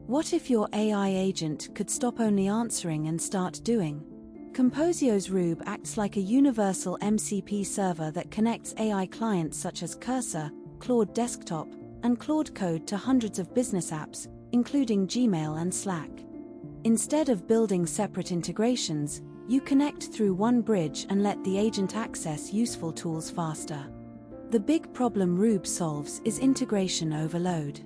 What if your AI agent could stop only answering and start doing? Composio Rube acts like a universal MCP server that connects AI clients such as Cursor, Claude Desktop, and Claude Code to hundreds of business apps, including Gmail and Slack. Instead of building separate integrations, you connect through one bridge and let the agent access useful tools faster. The big problem Rube solves is integration overload.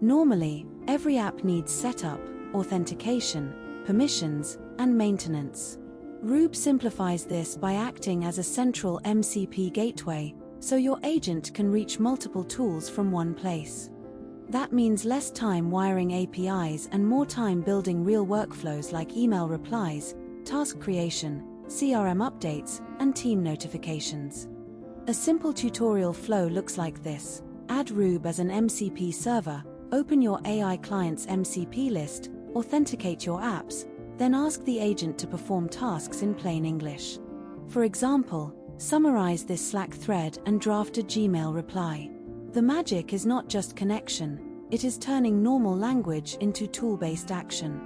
Normally, every app needs setup, authentication, permissions, and maintenance. Rube simplifies this by acting as a central MCP gateway, so your agent can reach multiple tools from one place. That means less time wiring APIs and more time building real workflows like email replies, task creation, CRM updates, and team notifications. A simple tutorial flow looks like this. Add Rube as an MCP server, open your AI client's MCP list, authenticate your apps, then ask the agent to perform tasks in plain English. For example, summarize this Slack thread and draft a Gmail reply. The magic is not just connection, it is turning normal language into tool-based action.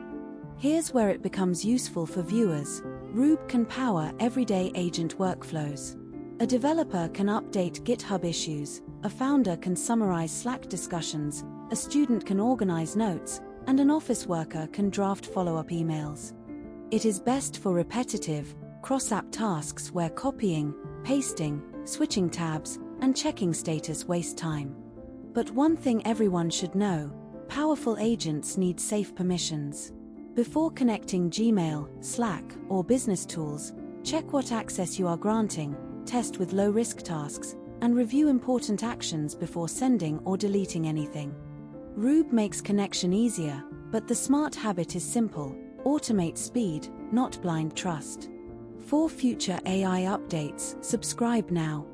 Here's where it becomes useful for viewers. Rube can power everyday agent workflows. A developer can update GitHub issues, a founder can summarize Slack discussions, a student can organize notes, and an office worker can draft follow-up emails. It is best for repetitive, cross-app tasks where copying, pasting, switching tabs, and checking status waste time. But one thing everyone should know: powerful agents need safe permissions. Before connecting Gmail, Slack, or business tools, check what access you are granting, test with low-risk tasks, and review important actions before sending or deleting anything. Rube makes connection easier, but the smart habit is simple: automate speed, not blind trust. For future AI updates, subscribe now.